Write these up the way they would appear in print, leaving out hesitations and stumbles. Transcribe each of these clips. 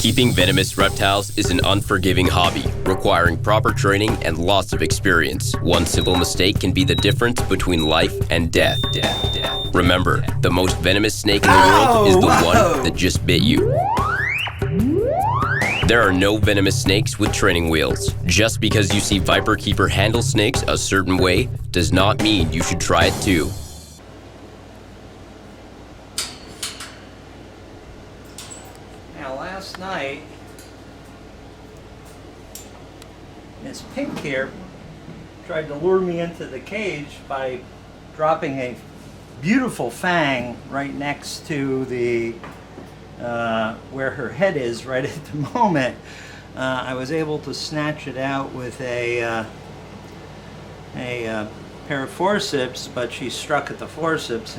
Keeping venomous reptiles is an unforgiving hobby, requiring proper training and lots of experience. One simple mistake can be the difference between life and death. Remember, the most venomous snake in the world is the one that just bit you. There are no venomous snakes with training wheels. Just because you see Viperkeeper handle snakes a certain way does not mean you should try it too. Now last night, Miss Pink here tried to lure me into the cage by dropping a beautiful fang right next to the where her head is right at the moment. I was able to snatch it out with a pair of forceps, but she struck at the forceps,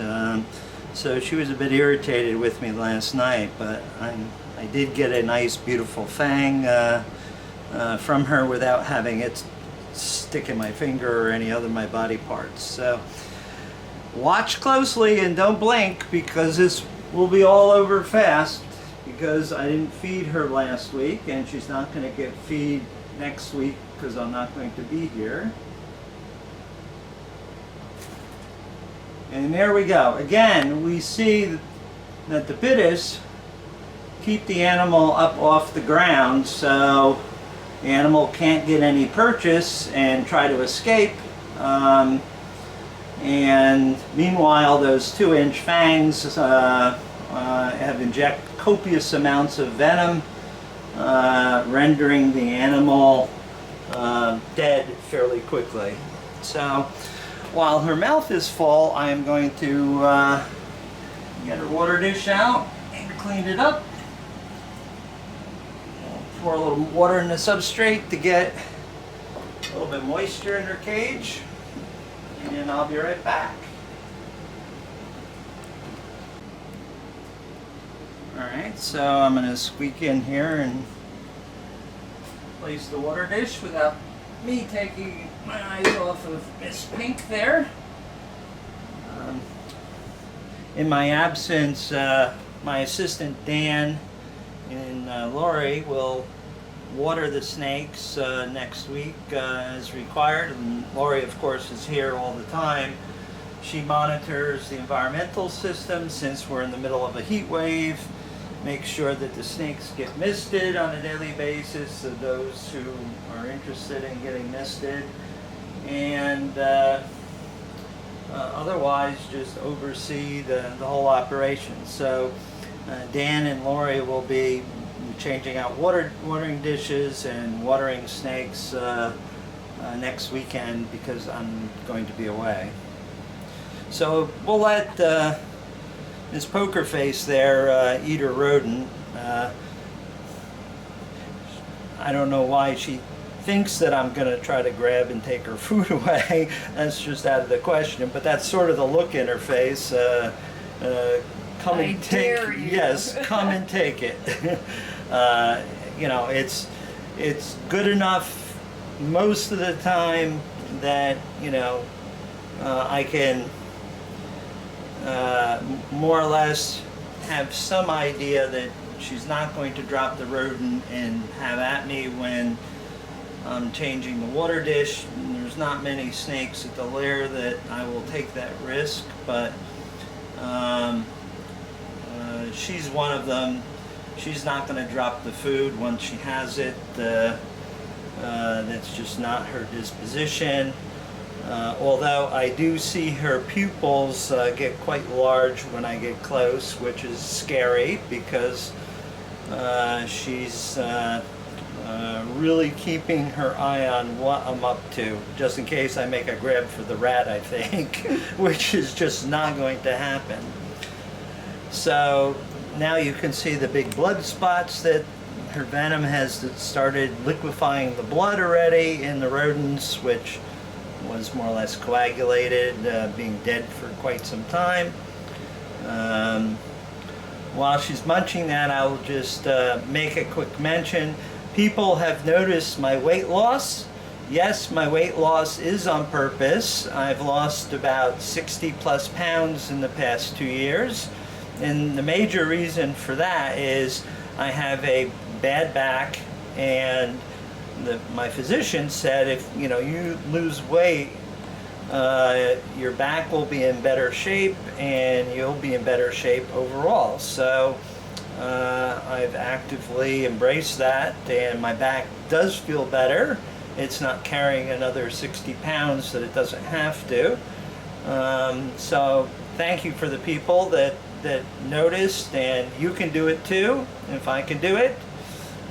so she was a bit irritated with me last night, but I did get a nice beautiful fang from her without having it stick in my finger or any other of my body parts. So watch closely and don't blink, because this will be all over fast, because I didn't feed her last week and she's not going to get feed next week because I'm not going to be here. And there we go. Again, we see that the pittas keep the animal up off the ground, so the animal can't get any purchase and try to escape. And meanwhile, those 2-inch fangs have injected copious amounts of venom, rendering the animal dead fairly quickly. So while her mouth is full, I am going to get her water dish out and clean it up. Pour a little water in the substrate to get a little bit moisture in her cage, and I'll be right back. Alright, so I'm going to squeak in here and place the water dish without me taking my eyes off of Miss Pink there. In my absence, my assistant Dan and Lori will water the snakes next week as required, and Lori of course is here all the time. She monitors the environmental system since we're in the middle of a heat wave, makes sure that the snakes get misted on a daily basis, so those who are interested in getting misted, and otherwise just oversee the whole operation. So Dan and Lori will be changing out watering dishes and watering snakes next weekend because I'm going to be away. So we'll let Miss Pokerface there eat her rodent. I don't know why she thinks that I'm going to try to grab and take her food away. That's just out of the question, but that's sort of the look in her face. Come and take, yes, come and take it. You know, it's good enough most of the time that, you know, I can more or less have some idea that she's not going to drop the rodent and have at me when I'm changing the water dish. And there's not many snakes at the lair that I will take that risk, but she's one of them. She's not going to drop the food once she has it. That's just not her disposition. Although I do see her pupils get quite large when I get close, which is scary because she's really keeping her eye on what I'm up to, just in case I make a grab for the rat, I think, which is just not going to happen. So now you can see the big blood spots that her venom has started liquefying the blood already in the rodents, which was more or less coagulated, being dead for quite some time. While she's munching that, I'll just make a quick mention. People have noticed my weight loss. Yes, my weight loss is on purpose. I've lost about 60 plus pounds in the past 2 years. And the major reason for that is I have a bad back, and my physician said if you lose weight, your back will be in better shape and you'll be in better shape overall. So I've actively embraced that, and my back does feel better. It's not carrying another 60 pounds that it doesn't have to. So thank you for the people that noticed, and you can do it too if I can do it.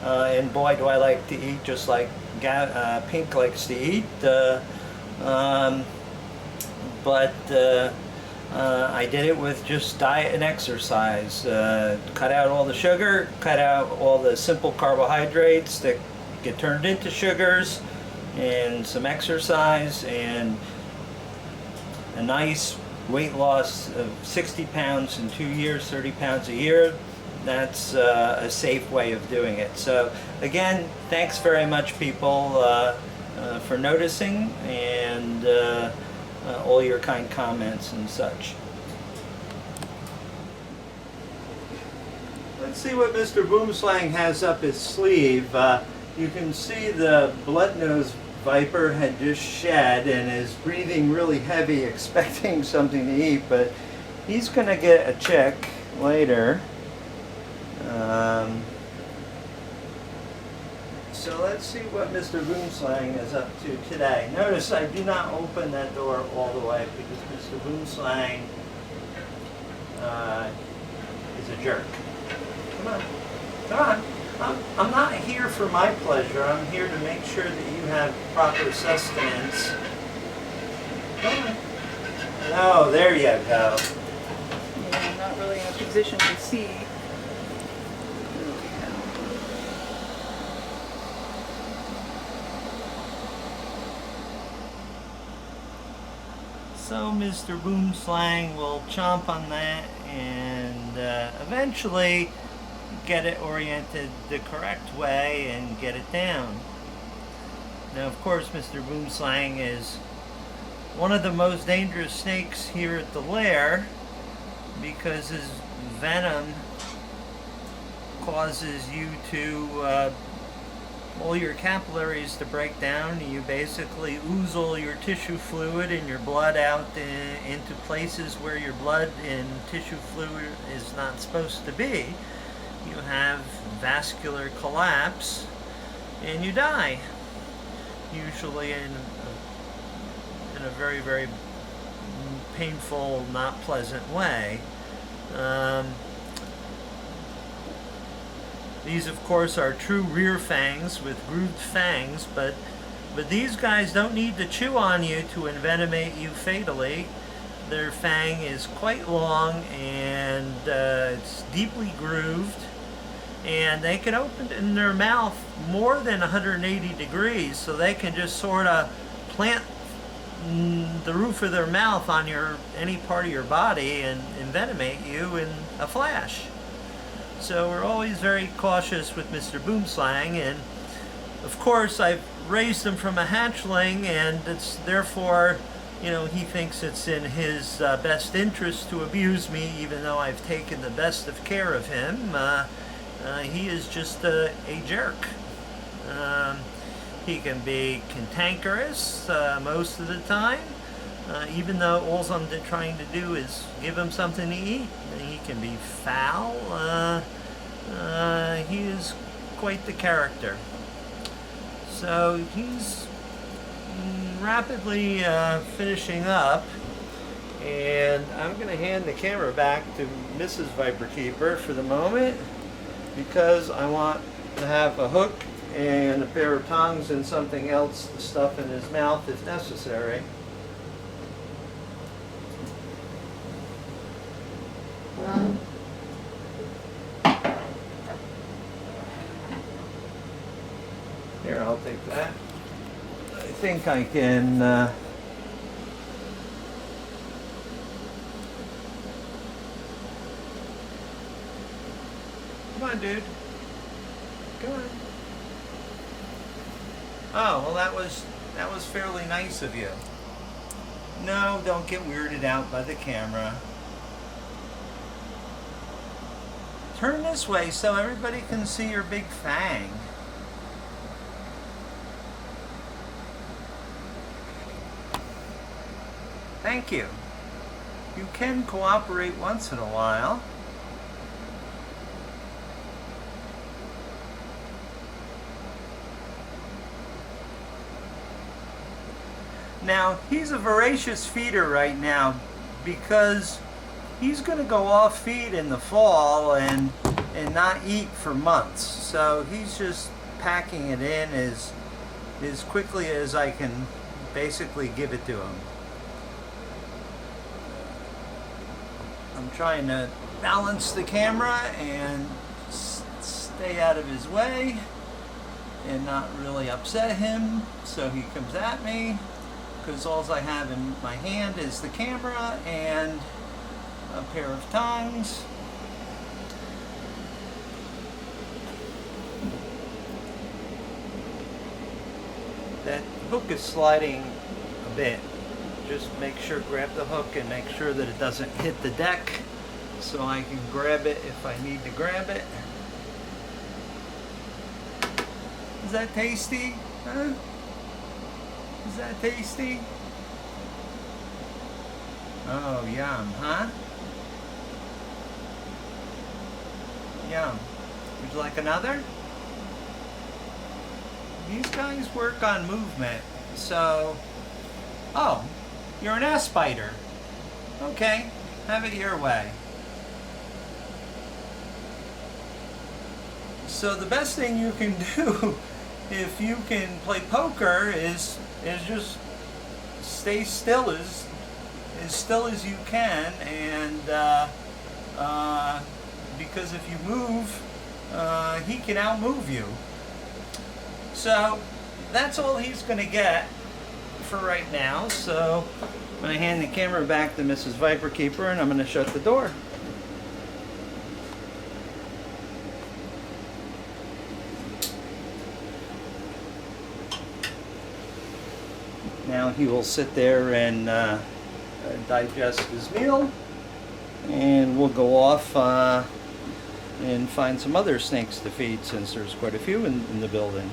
And boy, do I like to eat just like Pink likes to eat. I did it with just diet and exercise. Cut out all the sugar, cut out all the simple carbohydrates that get turned into sugars, and some exercise, and a nice weight loss of 60 pounds in 2 years, 30 pounds a year. That's a safe way of doing it. So again, thanks very much, people, for noticing, and all your kind comments and such. Let's see what Mr. Boomslang has up his sleeve. You can see the blood-nosed viper had just shed and is breathing really heavy, expecting something to eat, but he's going to get a chick later. So let's see what Mr. Boomslang is up to today. Notice I do not open that door all the way because Mr. Boomslang is a jerk. Come on. Come on. I'm not here for my pleasure. I'm here to make sure that you have proper sustenance. Come on. Oh, there you go. Yeah, I'm not really in a position to see. So Mr. Boomslang will chomp on that and eventually get it oriented the correct way and get it down. Now, of course, Mr. Boomslang is one of the most dangerous snakes here at the lair because his venom causes you to all your capillaries to break down. You basically ooze all your tissue fluid and your blood out into places where your blood and tissue fluid is not supposed to be. You have vascular collapse and you die, usually in a very, very painful, not pleasant way. These, of course, are true rear fangs with grooved fangs, but these guys don't need to chew on you to envenomate you fatally. Their fang is quite long and it's deeply grooved, and they can open in their mouth more than 180 degrees, so they can just sort of plant the roof of their mouth on any part of your body and envenomate you in a flash. So we're always very cautious with Mr. Boomslang, and of course I've raised him from a hatchling, and it's therefore, he thinks it's in his best interest to abuse me, even though I've taken the best of care of him. He is just a jerk. He can be cantankerous most of the time, even though all I'm trying to do is give him something to eat. He can be foul. He is quite the character. So he's rapidly finishing up, and I'm going to hand the camera back to Mrs. Viperkeeper for the moment, because I want to have a hook and a pair of tongs and something else to stuff in his mouth if necessary. Here, I'll take that. I think I can come on, dude. Come on. Oh, well, that was fairly nice of you. No, don't get weirded out by the camera. Turn this way so everybody can see your big fang. Thank you. You can cooperate once in a while. Now, he's a voracious feeder right now because he's going to go off feed in the fall and not eat for months. So he's just packing it in as quickly as I can basically give it to him. I'm trying to balance the camera and stay out of his way and not really upset him so he comes at me, because all I have in my hand is the camera and a pair of tongs. That hook is sliding a bit. Just make sure, grab the hook and make sure that it doesn't hit the deck so I can grab it if I need to grab it. Is that tasty? Huh? Is that tasty? Oh, yum, huh? Yum. Would you like another? These guys work on movement, so... Oh, you're an ass spider. Okay, have it your way. So the best thing you can do if you can play poker is just stay still as you can, and because if you move, he can outmove you. So that's all he's going to get for right now. So I'm going to hand the camera back to Mrs. Viperkeeper, and I'm going to shut the door. Now he will sit there and digest his meal, and we'll go off and find some other snakes to feed, since there's quite a few in the building.